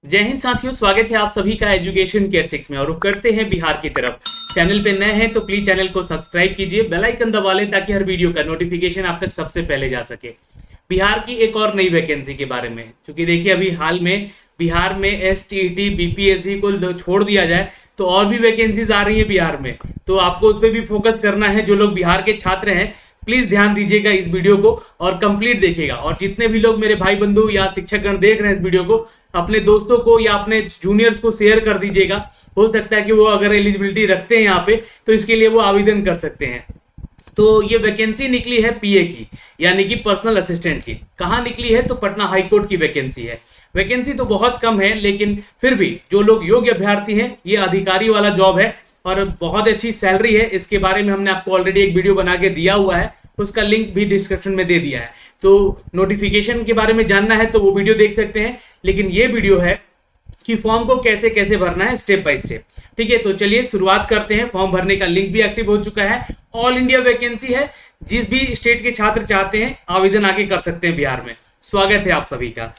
जय हिंद साथियों, स्वागत है आप सभी का एजुकेशन केयर 6 में। और रुक करते हैं बिहार की तरफ। चैनल पे नए हैं तो प्लीज चैनल को सब्सक्राइब कीजिए, बेल आइकन दबा लें ताकि हर वीडियो का नोटिफिकेशन आप तक सबसे पहले जा सके। बिहार की एक और नई वैकेंसी के बारे में, क्योंकि देखिए अभी हाल में बिहार में एसटीईटी बीपीएससी को छोड़ दिया जाए तो और भी वैकेंसीज आ रही है बिहार में, तो आपको उस पर भी फोकस करना है। जो लोग बिहार के छात्र हैं प्लीज ध्यान दीजिएगा इस वीडियो को और कंप्लीट देखिएगा। और जितने भी लोग मेरे भाई बंधु या शिक्षकगण देख रहे हैं इस वीडियो को, अपने दोस्तों को या अपने जूनियर्स को शेयर कर दीजिएगा। हो सकता है कि वो अगर एलिजिबिलिटी रखते हैं यहाँ पे तो इसके लिए वो आवेदन कर सकते हैं। तो ये वैकेंसी निकली है पीए की, यानी कि पर्सनल असिस्टेंट की। कहाँ निकली है? तो पटना हाईकोर्ट की वैकेंसी है। वैकेंसी तो बहुत कम है, लेकिन फिर भी जो लोग योग्य अभ्यर्थी हैं, ये अधिकारी वाला जॉब है और बहुत अच्छी सैलरी है। इसके बारे में हमने आपको ऑलरेडी एक वीडियो बना के दिया हुआ है, उसका लिंक भी डिस्क्रिप्शन में दे दिया है। तो नोटिफिकेशन के बारे में जानना है तो वो वीडियो देख सकते हैं। लेकिन ये वीडियो है कि फॉर्म को कैसे कैसे भरना है स्टेप बाय स्टेप। ठीक है, तो चलिए शुरुआत करते हैं। फॉर्म भरने का लिंक भी एक्टिव हो चुका है। ऑल इंडिया वैकेंसी है, जिस भी स्टेट के छात्र चाहते हैं आवेदन आगे कर सकते हैं बिहार में। स्वागत है आप सभी का।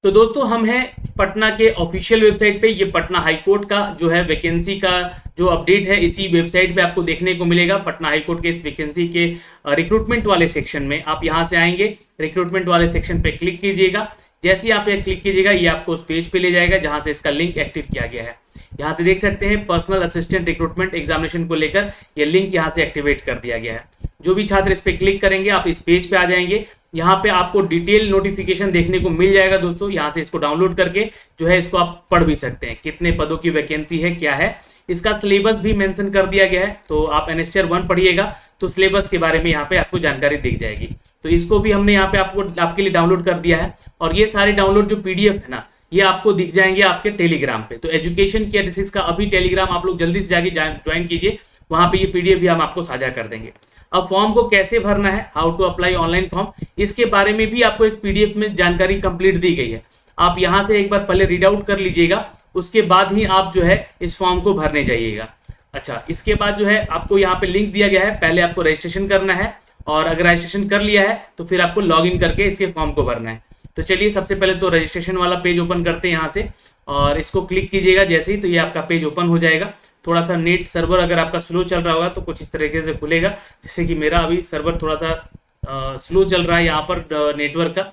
तो दोस्तों, हम हैं पटना के ऑफिशियल वेबसाइट पे। ये पटना हाईकोर्ट का जो है वैकेंसी का जो अपडेट है, इसी वेबसाइट पे आपको देखने को मिलेगा। पटना हाईकोर्ट के इस वैकेंसी के रिक्रूटमेंट वाले सेक्शन में आप यहां से आएंगे, रिक्रूटमेंट वाले सेक्शन पे क्लिक कीजिएगा। जैसे ही आप ये क्लिक कीजिएगा, ये आपको उस पेज पे ले जाएगा जहां से इसका लिंक एक्टिव किया गया है। यहाँ से देख सकते हैं पर्सनल असिस्टेंट रिक्रूटमेंट एग्जामिनेशन को लेकर ये लिंक यहाँ से एक्टिवेट कर दिया गया है। जो भी छात्र इस पे क्लिक करेंगे आप इस पेज पे आ जाएंगे। यहाँ पे आपको डिटेल नोटिफिकेशन देखने को मिल जाएगा दोस्तों। यहाँ से इसको डाउनलोड करके जो है इसको आप पढ़ भी सकते हैं, कितने पदों की वैकेंसी है, क्या है। इसका सिलेबस भी मेंशन कर दिया गया है, तो आप एनएसटीआर 1 पढ़िएगा तो सिलेबस के बारे में यहाँ पे आपको जानकारी दिख जाएगी। तो इसको भी हमने यहाँ पे आपके लिए डाउनलोड कर दिया है। और ये सारे डाउनलोड जो पीडीएफ है ना, ये आपको दिख जाएंगे आपके टेलीग्राम पे। तो एजुकेशन केयर 6 का अभी टेलीग्राम आप लोग जल्दी से जाके ज्वाइन कीजिए, वहां पे ये पीडीएफ भी हम आपको साझा कर देंगे। अब फॉर्म को कैसे भरना है, how to apply online form, इसके बारे में भी आपको एक पीडीएफ में जानकारी कंप्लीट दी गई है। आप यहां से एक बार पहले रीड आउट कर लीजिएगा, उसके बाद ही आप जो है इस फॉर्म को भरने जाइएगा। अच्छा, इसके बाद जो है आपको यहाँ पे लिंक दिया गया है, पहले आपको रजिस्ट्रेशन करना है और अगर रजिस्ट्रेशन कर लिया है तो फिर आपको लॉग इन करके इसके फॉर्म को भरना है। तो चलिए सबसे पहले तो रजिस्ट्रेशन वाला पेज ओपन करते हैं यहाँ से, और इसको क्लिक कीजिएगा जैसे ही, तो ये आपका पेज ओपन हो जाएगा। थोड़ा सा नेट सर्वर अगर आपका स्लो चल रहा होगा तो कुछ इस तरीके से खुलेगा, जैसे कि मेरा अभी सर्वर थोड़ा सा स्लो चल रहा है यहाँ पर नेटवर्क का।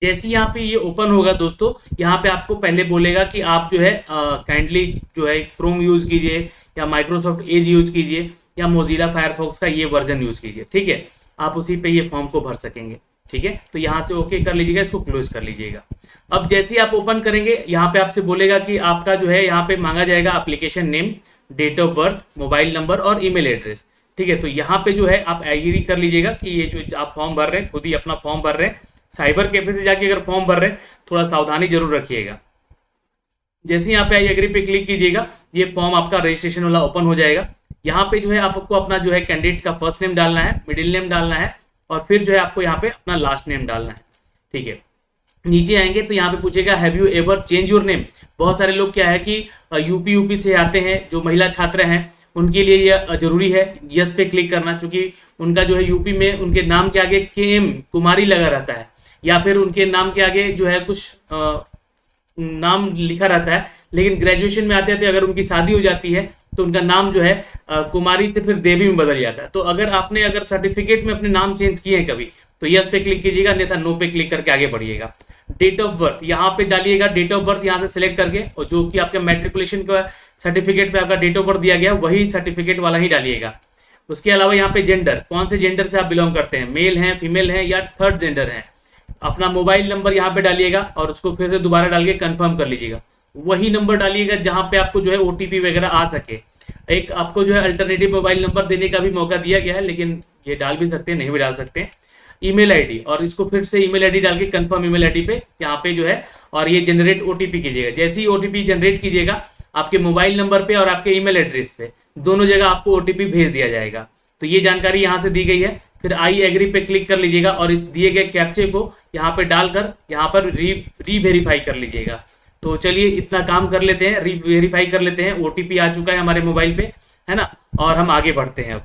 जैसे यहाँ पे ये ओपन होगा दोस्तों, यहाँ पे आपको पहले बोलेगा कि आप जो है काइंडली जो है क्रोम यूज कीजिए या माइक्रोसॉफ्ट एज यूज कीजिए या मोजिला फायरफॉक्स का ये वर्जन यूज कीजिए। ठीक है, आप उसी पे ये फॉर्म को भर सकेंगे। ठीक है, तो यहाँ से ओके कर लीजिएगा, इसको क्लोज कर लीजिएगा। अब जैसे ही आप ओपन करेंगे, यहाँ पे आपसे बोलेगा कि आपका जो है यहाँ पे मांगा जाएगा application name, date of birth, mobile number और ईमेल एड्रेस। ठीक है, तो यहाँ पे जो है आप एग्री कर लीजिएगा कि ये जो आप फॉर्म भर रहे हैं, खुद ही अपना फॉर्म भर रहे हैं। साइबर कैफे से जाके अगर फॉर्म भर रहे हैं, थोड़ा सावधानी जरूर रखिएगा। जैसे ही यहाँ पे आई एग्री पे क्लिक कीजिएगा, ये फॉर्म आपका रजिस्ट्रेशन वाला ओपन हो जाएगा। यहाँ पे जो है आपको अपना जो है कैंडिडेट का फर्स्ट नेम डालना है, मिडिल नेम डालना है और फिर जो है आपको यहाँ पे अपना लास्ट नेम डालना है। ठीक है, नीचे आएंगे तो यहाँ पे पूछेगा have you ever change your name. बहुत सारे लोग क्या है कि यूपी से आते हैं, जो महिला छात्र हैं उनके लिए यह जरूरी है यस पे क्लिक करना, क्योंकि उनका जो है यूपी में उनके नाम के आगे KM कुमारी लगा रहता है, या फिर उनके नाम के आगे जो है कुछ नाम लिखा रहता है, लेकिन ग्रेजुएशन में आते आते अगर उनकी शादी हो जाती है तो उनका नाम जो है कुमारी से फिर देवी में बदल जाता है। तो अगर सर्टिफिकेट में अपने नाम चेंज किए हैं कभी तो यस पे क्लिक कीजिएगा, अन्यथा नो पे क्लिक करके आगे बढ़िएगा। डेट ऑफ बर्थ यहाँ पे डालिएगा, डेट ऑफ बर्थ यहाँ से सिलेक्ट करके, और जो कि आपके मैट्रिकुलेशन का सर्टिफिकेट पे आपका डेट ऑफ बर्थ दिया गया वही सर्टिफिकेट वाला ही डालिएगा। उसके अलावा यहाँ पे जेंडर, कौन से जेंडर से आप बिलोंग करते हैं, मेल हैं, फीमेल हैं या थर्ड जेंडर है। अपना मोबाइल नंबर यहाँ पे डालिएगा और उसको फिर से दोबारा डाल के कन्फर्म कर लीजिएगा। वही नंबर डालिएगा जहां पे आपको जो है OTP वगैरह आ सके। एक आपको जो है अल्टरनेटिव मोबाइल नंबर देने का भी मौका दिया गया है, लेकिन ये डाल भी सकते हैं, नहीं भी डाल सकते हैं। ईमेल आईडी, और इसको फिर से ईमेल आईडी डाल के कंफर्म ईमेल आईडी पे यहाँ पे जो है, और ये जनरेट OTP कीजिएगा। जैसे ही OTP जनरेट कीजिएगा, आपके मोबाइल नंबर पे और आपके ईमेल एड्रेस पे दोनों जगह आपको OTP भेज दिया जाएगा। तो ये जानकारी यहाँ से दी गई है। फिर आई एग्री पे क्लिक कर लीजिएगा और इस दिए गए कैप्चे को यहाँ पे डालकर यहाँ पर री वेरीफाई कर लीजिएगा। तो चलिए इतना काम कर लेते हैं, वेरीफाई कर लेते हैं। OTP आ चुका है हमारे मोबाइल पे, है ना, और हम आगे बढ़ते हैं। अब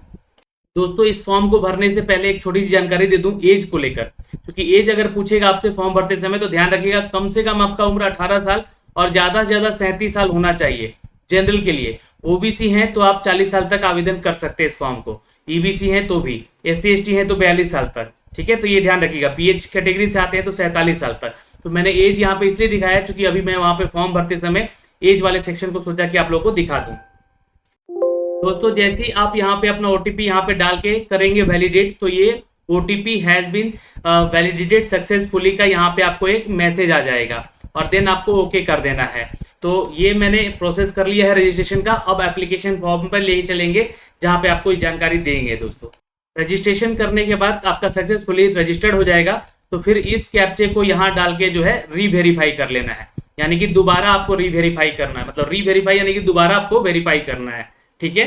दोस्तों इस फॉर्म को भरने से पहले एक छोटी सी जानकारी दे दूं एज को लेकर, क्योंकि एज अगर पूछेगा आपसे फॉर्म भरते समय तो ध्यान रखिएगा कम से कम आपका उम्र 18 साल और ज्यादा से ज्यादा 37 साल होना चाहिए जनरल के लिए। ओबीसी हैं तो आप 40 साल तक आवेदन कर सकते हैं इस फॉर्म को, ईबीसी हैं तो भी, SC ST हैं तो 42 साल तक, ठीक है। तो ये ध्यान रखिएगा, PH कैटेगरी से आते हैं तो 47 साल तक। तो मैंने एज यहाँ पे इसलिए दिखाया है क्योंकि अभी मैं वहां पे फॉर्म भरते समय एज वाले सेक्शन को सोचा कि आप लोगों को दिखा दूं। दोस्तों जैसे ही आप यहाँ पे अपना ओटीपी यहाँ पे डाल के करेंगे वैलिडेट, तो ये OTP has been validated successfully का यहाँ पे आपको एक मैसेज आ जाएगा और देन आपको ओके कर देना है। तो ये मैंने प्रोसेस कर लिया है रजिस्ट्रेशन का। अब एप्लीकेशन फॉर्म पर ले चलेंगे जहाँ पे आपको जानकारी देंगे। दोस्तों रजिस्ट्रेशन करने के बाद आपका सक्सेसफुली रजिस्टर्ड हो जाएगा, तो फिर इस कैप्चे को यहाँ डाल के जो है रीवेरीफाई कर लेना है, यानी कि दोबारा आपको रीवेरीफाई करना है। मतलब रीवेरीफाई यानी कि दोबारा आपको वेरीफाई करना है, ठीक है।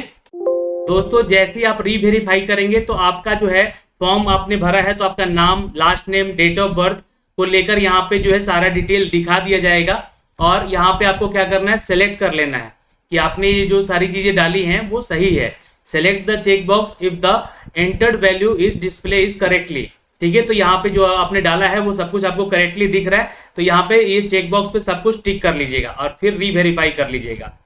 दोस्तों जैसे ही आप रीवेरीफाई करेंगे तो आपका जो है फॉर्म आपने भरा है तो आपका नाम, last name, date of birth को लेकर यहाँ पे जो है सारा डिटेल दिखा दिया जाएगा और यहाँ पे आपको क्या करना है, सेलेक्ट कर लेना है कि आपने ये जो सारी चीजें डाली हैं वो सही है। Select the check box if the entered value is display is correctly, ठीक है। तो यहाँ पे जो आपने डाला है वो सब कुछ आपको करेक्टली दिख रहा है, तो यहाँ पे ये चेक बॉक्स पे सब कुछ टिक कर लीजिएगा और फिर रीवेरीफाई कर लीजिएगा।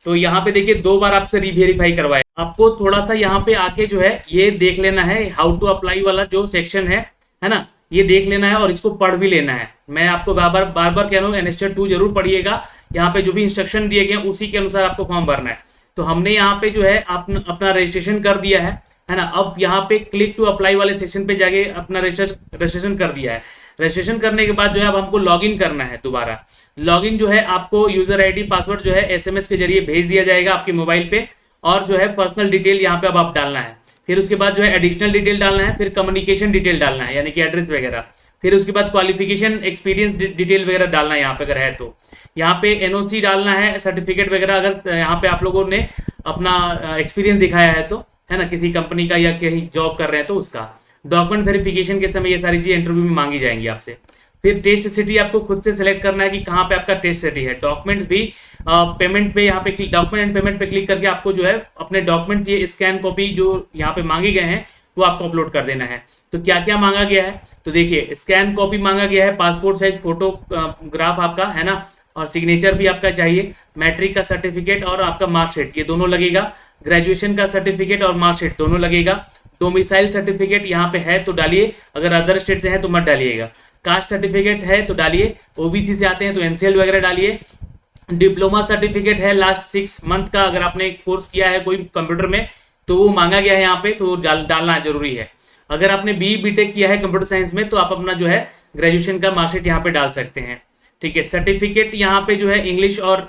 तो यहाँ पे देखिए 2 बार आपसे रीवेरीफाई करवाए। आपको थोड़ा सा यहाँ पे आके जो है ये देख लेना है, हाउ टू अप्लाई वाला जो सेक्शन है ना, ये देख लेना है और इसको पढ़ भी लेना है। मैं आपको बार बार कह रहा हूँ एनेक्सर 2 जरूर पढ़िएगा। यहाँ पे जो भी इंस्ट्रक्शन दिए गए उसी के अनुसार आपको फॉर्म भरना है। तो हमने यहाँ पे जो है अपना रजिस्ट्रेशन कर दिया है ना। अब यहाँ पे क्लिक टू अप्लाई वाले सेक्शन पे जाके अपना रजिस्ट्रेशन कर दिया है। रजिस्ट्रेशन करने के बाद जो है अब हमको लॉगिन करना है दोबारा। लॉगिन जो है आपको यूजर आईडी पासवर्ड जो है SMS के जरिए भेज दिया जाएगा आपके मोबाइल पे, और जो है पर्सनल डिटेल यहाँ पे अब आप डालना है। फिर उसके बाद जो है एडिशनल डिटेल डालना है, फिर कम्युनिकेशन डिटेल डालना है यानी कि एड्रेस वगैरह। फिर उसके बाद क्वालिफिकेशन एक्सपीरियंस डिटेल वगैरह डालना है यहाँ पे अगर है तो। यहाँ पे NOC डालना है, सर्टिफिकेट वगैरह अगर यहाँ पे आप लोगों ने अपना एक्सपीरियंस दिखाया है तो, है ना, किसी कंपनी का या कहीं जॉब कर रहे हैं तो उसका। डॉक्यूमेंट वेरिफिकेशन के समय ये सारी चीजें इंटरव्यू में मांगी जाएंगी आपसे। फिर टेस्ट सिटी आपको खुद से सिलेक्ट करना है कि कहाँ पे आपका टेस्ट सिटी है। डॉक्यूमेंट्स भी पेमेंट पे यहाँ पे डॉक्यूमेंट एंड पेमेंट पे क्लिक करके आपको जो है अपने डॉक्यूमेंट्स ये स्कैन कॉपी जो यहाँ पे मांगे गए हैं वो आपको अपलोड कर देना है। तो क्या क्या मांगा गया है, तो देखिए स्कैन कॉपी मांगा गया है, पासपोर्ट साइज फोटोग्राफ आपका, है ना, और सिग्नेचर भी आपका चाहिए, मैट्रिक का सर्टिफिकेट और आपका मार्कशीट ये दोनों लगेगा, ग्रेजुएशन का सर्टिफिकेट और मार्कशीट दोनों लगेगा, डोमिसाइल सर्टिफिकेट यहाँ पे है तो डालिए, अगर अदर स्टेट से है तो मत डालिएगा, कास्ट सर्टिफिकेट है तो डालिए, ओबीसी से आते हैं तो NCL वगैरह डालिए, डिप्लोमा सर्टिफिकेट है लास्ट 6 मंथ का अगर आपने कोर्स किया है कोई कंप्यूटर में तो वो मांगा गया है यहाँ पे, तो डालना जरूरी है। अगर आपने BE BTech किया है कंप्यूटर साइंस में तो आप अपना जो है ग्रेजुएशन का मार्कशीट यहाँ पे डाल सकते हैं, ठीक है। सर्टिफिकेट यहाँ पे जो है इंग्लिश और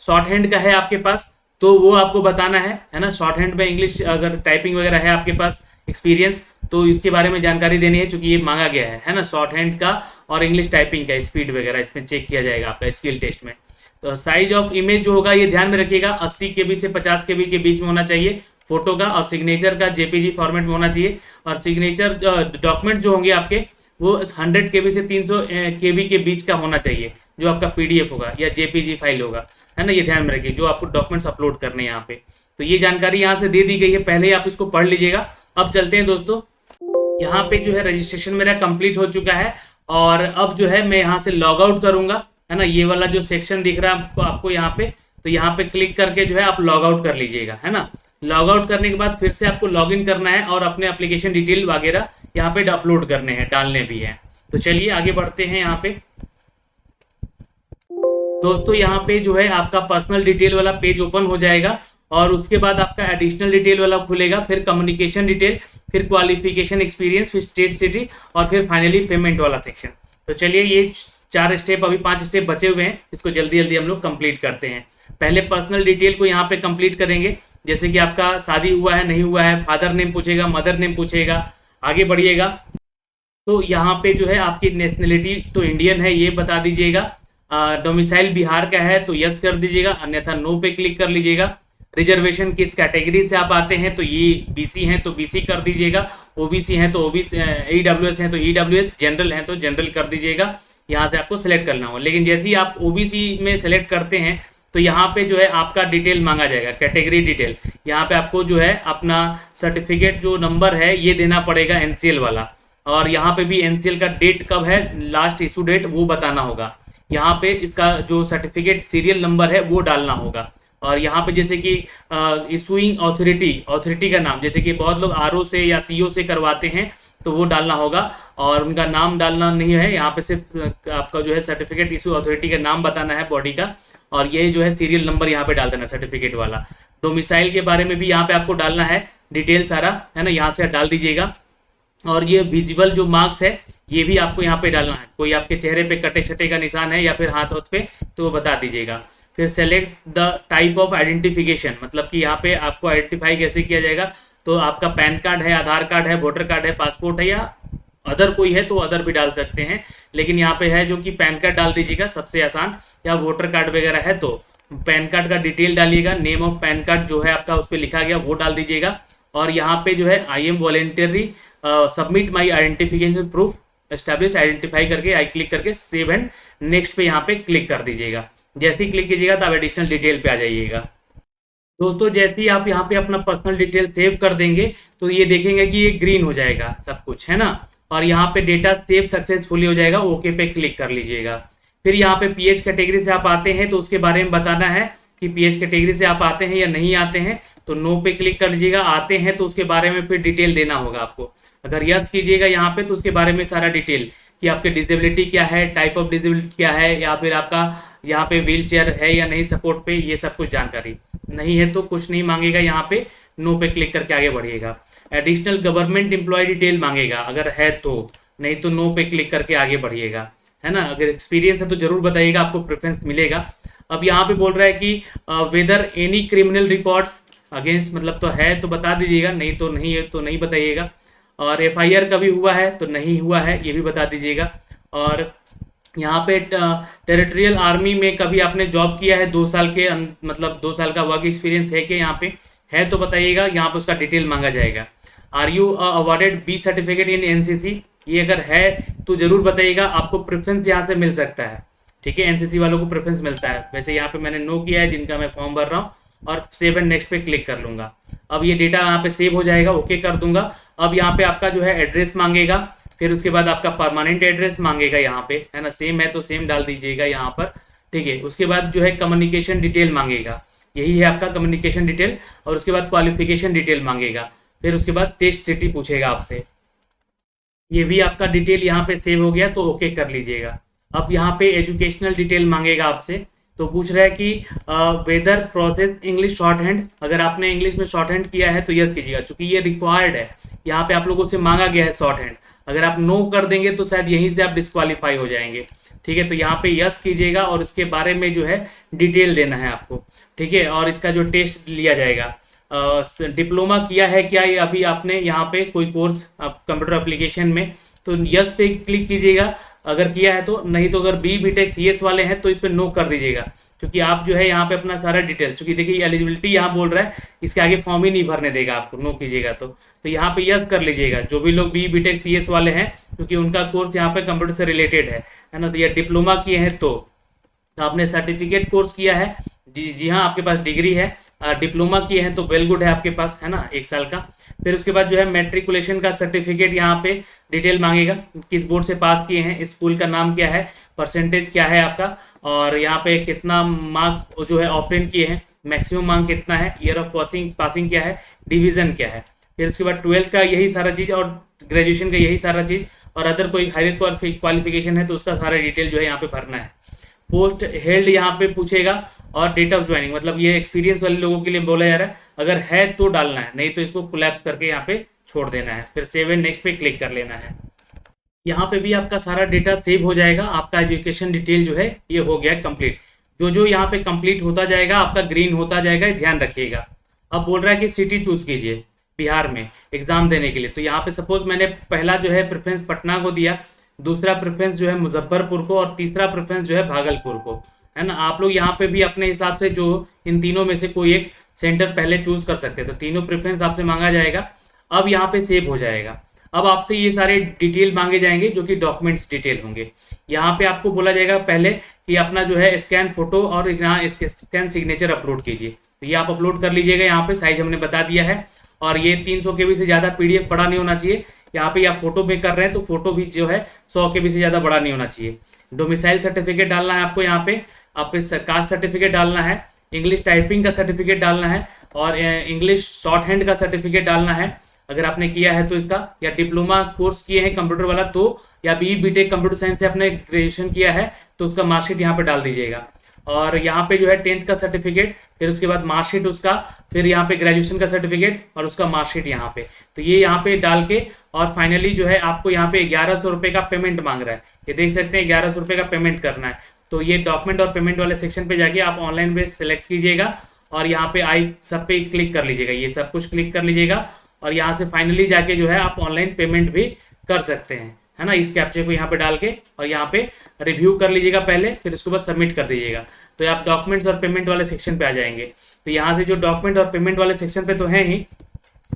शॉर्ट हैंड का है आपके पास तो वो आपको बताना है ना। शॉर्ट हैंड में इंग्लिश अगर टाइपिंग वगैरह है आपके पास एक्सपीरियंस तो इसके बारे में जानकारी देनी है क्योंकि ये मांगा गया है ना। शॉर्ट हैंड का और इंग्लिश टाइपिंग का स्पीड वगैरह इसमें चेक किया जाएगा आपका स्किल टेस्ट में। तो साइज ऑफ इमेज जो होगा ये ध्यान में रखिएगा 80 KB से 50 KB के बीच में होना चाहिए फोटो का, और सिग्नेचर का JPG फॉर्मेट में होना चाहिए, और सिग्नेचर डॉक्यूमेंट जो होंगे आपके वो 100 KB से 300 KB के बीच का होना चाहिए जो आपका PDF होगा या JPG फाइल होगा, है ना। ये ध्यान में रखिए जो आपको डॉक्यूमेंट्स अपलोड करने हैं यहाँ पे। तो ये जानकारी यहाँ से दे दी गई है, पहले ही आप इसको पढ़ लीजिएगा। अब चलते हैं दोस्तों, यहाँ पे जो है रजिस्ट्रेशन मेरा कंप्लीट हो चुका है और अब जो है मैं यहाँ से लॉग आउट करूंगा, है ना। ये वाला जो सेक्शन दिख रहा है आपको यहाँ पे, तो यहाँ पे क्लिक करके जो है आप लॉग आउट कर लीजिएगा, है ना। लॉग आउट करने के बाद फिर से आपको लॉग इन करना है और अपने एप्लीकेशन डिटेल वगैरह यहाँ पे अपलोड करने हैं, डालने भी हैं। तो चलिए आगे बढ़ते हैं। यहाँ पे दोस्तों यहाँ पे जो है आपका पर्सनल डिटेल वाला पेज ओपन हो जाएगा और उसके बाद आपका एडिशनल डिटेल वाला खुलेगा, फिर कम्युनिकेशन डिटेल, फिर क्वालिफिकेशन एक्सपीरियंस, फिर स्टेट सिटी और फिर फाइनली पेमेंट वाला सेक्शन। तो चलिए ये 4 स्टेप, अभी 5 स्टेप बचे हुए हैं, इसको जल्दी जल्दी हम लोग कंप्लीट करते हैं। पहले पर्सनल डिटेल को यहाँ पे कंप्लीट करेंगे, जैसे कि आपका शादी हुआ है नहीं हुआ है, फादर नेम पूछेगा, मदर नेम पूछेगा। आगे बढ़िएगा तो यहाँ पे जो है आपकी नेशनलिटी तो इंडियन है ये बता दीजिएगा, डोमिसाइल बिहार का है तो यस कर दीजिएगा, अन्यथा नो पे क्लिक कर लीजिएगा। रिजर्वेशन किस कैटेगरी से आप आते हैं तो ये BC हैं तो BC कर दीजिएगा, OBC हैं तो OBC, EWS हैं तो EWS, जनरल हैं तो जनरल कर दीजिएगा। यहाँ से आपको सिलेक्ट करना होगा, लेकिन जैसे ही आप OBC में सिलेक्ट करते हैं तो यहाँ पे जो है आपका डिटेल मांगा जाएगा, कैटेगरी डिटेल। यहाँ पे आपको जो है अपना सर्टिफिकेट जो नंबर है ये देना पड़ेगा एनसीएल वाला, और यहाँ पे भी एनसीएल का डेट कब है, लास्ट इशू डेट वो बताना होगा। यहाँ पे इसका जो सर्टिफिकेट सीरियल नंबर है वो डालना होगा। और यहाँ पे जैसे कि इशूइंग ऑथोरिटी का नाम, जैसे कि बहुत लोग आरओ से या सीओ से करवाते हैं तो वो डालना होगा, और उनका नाम डालना नहीं है। यहाँ पे सिर्फ आपका जो है सर्टिफिकेट इशू अथॉरिटी का नाम बताना है बॉडी का, और ये जो है सीरियल नंबर यहाँ पे डाल देना सर्टिफिकेट वाला। डोमिसाइल के बारे में भी यहाँ पे आपको डालना है डिटेल सारा, है ना, यहाँ से डाल दीजिएगा। और ये विजिबल जो मार्क्स है ये भी आपको यहाँ पे डालना है, कोई आपके चेहरे पे कटे छटे का निशान है या फिर हाथ पे तो वो बता दीजिएगा। फिर select the type of identification, मतलब कि यहाँ पे आपको आइडेंटिफाई कैसे किया जाएगा, तो आपका पैन कार्ड है, आधार कार्ड है, वोटर कार्ड है, पासपोर्ट है, या अदर कोई है तो अदर भी डाल सकते हैं, लेकिन यहाँ पे है जो कि पैन कार्ड डाल दीजिएगा सबसे आसान, या वोटर कार्ड वगैरह है तो पैन कार्ड का डिटेल डालिएगा, नेम ऑफ पैन कार्ड जो है आपका उस पर लिखा गया वो डाल दीजिएगा। और यहाँ पे जो है I am voluntary submit my identification proof establish identify करके आई क्लिक करके सेव एंड नेक्स्ट पे यहाँ पे क्लिक कर दीजिएगा। जैसे ही क्लिक कीजिएगा तो आप एडिशनल डिटेल पे आ जाइएगा। दोस्तों जैसे ही आप यहाँ पे अपना पर्सनल डिटेल सेव कर देंगे तो ये देखेंगे कि ये ग्रीन हो जाएगा सब कुछ, है ना, और यहाँ पे डेटा सेव सक्सेसफुली हो जाएगा, ओके पे क्लिक कर लीजिएगा। फिर यहाँ पे पीएच कैटेगरी से आप आते हैं तो उसके बारे में बताना है कि पीएच कैटेगरी से आप आते हैं या नहीं आते हैं, तो नो पे क्लिक कर लीजिएगा। आते हैं तो उसके बारे में फिर डिटेल देना होगा आपको। अगर यस कीजिएगा यहाँ पे तो उसके बारे में सारा डिटेल कि आपके डिसेबिलिटी क्या है, टाइप ऑफ डिसेबिलिटी क्या है, या फिर आपका यहाँ पे व्हील चेयर है या नहीं सपोर्ट पे, ये सब कुछ जानकारी। नहीं है तो कुछ नहीं मांगेगा, यहाँ पे नो पे क्लिक करके आगे बढ़िएगा। एडिशनल गवर्नमेंट एम्प्लॉय डिटेल मांगेगा अगर है तो, नहीं तो नो पे क्लिक करके आगे बढ़िएगा, है ना। अगर एक्सपीरियंस है तो जरूर बताइएगा, आपको प्रेफरेंस मिलेगा। अब यहाँ पे बोल रहा है कि whether any criminal records against, मतलब तो है तो बता दीजिएगा, नहीं तो नहीं है तो नहीं बताइएगा। और एफआईआर कभी हुआ है तो नहीं हुआ है ये भी बता दीजिएगा। और यहाँ पे टेरिटोरियल आर्मी में कभी आपने जॉब किया है 2 साल के मतलब 2 साल का वर्क एक्सपीरियंस है कि यहाँ पे है तो बताइएगा, यहाँ पे उसका डिटेल मांगा जाएगा। Are you awarded B certificate in NCC, ये अगर है तो जरूर बताइएगा, आपको प्रेफरेंस यहाँ से मिल सकता है, ठीक है। एनसीसी वालों को प्रेफरेंस मिलता है। वैसे यहाँ पे मैंने नो किया है जिनका मैं फॉर्म भर रहा हूँ, और सेव एंड नेक्स्ट पे क्लिक कर लूंगा। अब ये डेटा यहाँ पे सेव हो जाएगा, ओके कर दूंगा। अब यहाँ पे आपका जो है एड्रेस मांगेगा, फिर उसके बाद आपका परमानेंट एड्रेस मांगेगा यहाँ पे, है ना, सेम है तो सेम डाल दीजिएगा यहाँ पर, ठीक है। उसके बाद जो है कम्युनिकेशन डिटेल मांगेगा, यही है आपका कम्युनिकेशन डिटेल, और उसके बाद क्वालिफिकेशन डिटेल मांगेगा। फिर उसके बाद टेस्ट सिटी पूछेगा आपसे, ये भी आपका डिटेल यहाँ पे सेव हो गया तो ओके कर लीजिएगा। अब यहाँ पे एजुकेशनल डिटेल मांगेगा आपसे, तो पूछ रहा है कि whether process English shorthand, अगर आपने इंग्लिश में शॉर्ट हैंड किया है तो यस कीजिएगा, क्योंकि ये रिक्वायर्ड है, यहाँ पे आप लोगों से मांगा गया है शॉर्ट हैंड। अगर आप नो कर देंगे तो शायद यहीं से आप डिस्क्वालीफाई हो जाएंगे, ठीक है। तो यहाँ पे यस कीजिएगा और इसके बारे में जो है डिटेल देना है आपको, ठीक है। और इसका जो टेस्ट लिया जाएगा, डिप्लोमा किया है क्या ये अभी आपने यहाँ पे कोई कोर्स कंप्यूटर एप्लीकेशन में, तो यस पे क्लिक कीजिएगा अगर किया है तो, नहीं तो अगर बी बीटेक सीएस वाले हैं तो इस पे नो कर दीजिएगा, क्योंकि आप जो है यहाँ पे अपना सारा डिटेल, चूंकि देखिए एलिजिबिलिटी यहाँ बोल रहा है, इसके आगे फॉर्म ही नहीं भरने देगा आपको, नो कीजिएगा तो यहाँ पे यस कर लीजिएगा। जो भी लोग बी बीटेक सीएस वाले हैं, क्योंकि उनका कोर्स यहाँ पे कंप्यूटर से रिलेटेड है ना, तो ये डिप्लोमा किए हैं तो आपने सर्टिफिकेट कोर्स किया है, जी हाँ आपके पास डिग्री है, डिप्लोमा किए हैं तो वेल गुड है आपके पास, है ना, 1 साल का। फिर उसके बाद जो है मैट्रिकुलेशन का सर्टिफिकेट यहाँ पे डिटेल मांगेगा, किस बोर्ड से पास किए हैं, स्कूल का नाम क्या है, परसेंटेज क्या है आपका, और यहाँ पे कितना मार्क जो है ऑप्टेन किए हैं, मैक्सिमम मार्क कितना है, ईयर ऑफ पासिंग क्या है, डिवीजन क्या है। फिर उसके बाद 12th का यही सारा चीज़ और ग्रेजुएशन का यही सारा चीज़, और अदर कोई हायर क्वालिफिकेशन है तो उसका सारा डिटेल जो है यहाँ पे भरना है। पोस्ट हेल्ड यहाँ पे पूछेगा, और डेट ऑफ ज्वाइनिंग, मतलब ये एक्सपीरियंस वाले लोगों के लिए बोला जा रहा है, अगर है तो डालना है, नहीं तो इसको कोलैप्स करके यहाँ पे छोड़ देना है। फिर सेव एंड नेक्स्ट पे क्लिक कर लेना है। यहाँ पे भी आपका सारा डेटा सेव हो जाएगा, आपका एजुकेशन डिटेल जो है ये हो गया कंप्लीट। जो यहाँ पे कंप्लीट होता जाएगा आपका ग्रीन होता जाएगा, ध्यान रखिएगा। अब बोल रहा है कि सिटी चूज कीजिए बिहार में एग्जाम देने के लिए, तो यहाँ पे सपोज मैंने पहला जो है प्रेफरेंस पटना को दिया, दूसरा प्रेफरेंस जो है मुजफ्फरपुर को, और तीसरा प्रेफरेंस जो है भागलपुर को, है ना। आप लोग यहाँ पे भी अपने हिसाब से जो इन तीनों में से कोई एक सेंटर पहले चूज कर सकते हैं, तो तीनों प्रेफरेंस आपसे मांगा जाएगा। अब यहाँ पे सेव हो जाएगा। अब आपसे ये सारे डिटेल मांगे जाएंगे जो कि डॉक्यूमेंट्स डिटेल होंगे। यहाँ पे आपको बोला जाएगा पहले कि अपना जो है स्कैन फोटो और यहाँ स्कैन सिग्नेचर अपलोड कीजिए। तो ये आप अपलोड कर लीजिएगा। यहाँ पे साइज हमने बता दिया है, और ये 300 KB से ज़्यादा PDF बड़ा नहीं होना चाहिए। यहाँ पे आप फोटो पे कर रहे हैं तो फोटो भी जो है 100 KB से ज़्यादा बड़ा नहीं होना चाहिए। डोमिसाइल सर्टिफिकेट डालना है आपको, यहाँ पे आपको कास्ट सर्टिफिकेट डालना है, इंग्लिश टाइपिंग का सर्टिफिकेट डालना है, और इंग्लिश शॉर्ट हैंड का सर्टिफिकेट डालना है अगर आपने किया है तो इसका, या डिप्लोमा कोर्स किए हैं कंप्यूटर वाला तो, या BE BTech कंप्यूटर साइंस से आपने ग्रेजुएशन किया है तो उसका मार्कशीट यहाँ पे डाल दीजिएगा। और यहाँ पे जो है 10th का सर्टिफिकेट, फिर उसके बाद मार्कशीट उसका, फिर यहाँ पे ग्रेजुएशन का सर्टिफिकेट और उसका मार्कशीट यहाँ पे। तो ये यहाँ पे डाल के, और फाइनली जो है आपको यहाँ पे 1100 रुपये का पेमेंट मांग रहा है। ये देख सकते हैं 1100 रुपये का पेमेंट करना है। तो ये डॉक्यूमेंट और पेमेंट वाले सेक्शन पे जाके आप ऑनलाइन पे सेलेक्ट कीजिएगा, और यहाँ पे आई सब पे क्लिक कर लीजिएगा, ये सब कुछ क्लिक कर लीजिएगा, और यहाँ से फाइनली जाके जो है आप ऑनलाइन पेमेंट भी कर सकते हैं, है ना। इस कैप्चे को यहाँ पे डाल के और यहाँ पे रिव्यू कर लीजिएगा पहले, फिर उसके बाद सबमिट कर दीजिएगा। तो आप डॉक्यूमेंट्स और पेमेंट वाले सेक्शन पे आ जाएंगे। तो यहाँ से जो डॉक्यूमेंट और पेमेंट वाले सेक्शन पे तो है ही,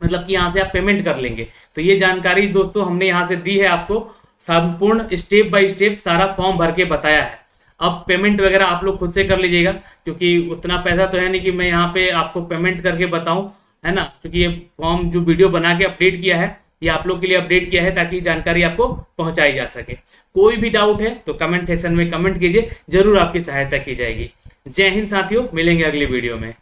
मतलब कि यहाँ से आप पेमेंट कर लेंगे। तो ये जानकारी दोस्तों हमने यहाँ से दी है आपको, संपूर्ण स्टेप बाय स्टेप सारा फॉर्म भर के बताया है। अब पेमेंट वगैरह आप लोग खुद से कर लीजिएगा, क्योंकि उतना पैसा तो है नहीं कि मैं यहाँ पे आपको पेमेंट करके बताऊं, है ना। क्योंकि ये फॉर्म जो वीडियो बना के अपडेट किया है, ये आप लोग के लिए अपडेट किया है ताकि जानकारी आपको पहुंचाई जा सके। कोई भी डाउट है तो कमेंट सेक्शन में कमेंट कीजिए, जरूर आपकी सहायता की जाएगी। जय हिंद साथियों, मिलेंगे अगली वीडियो में।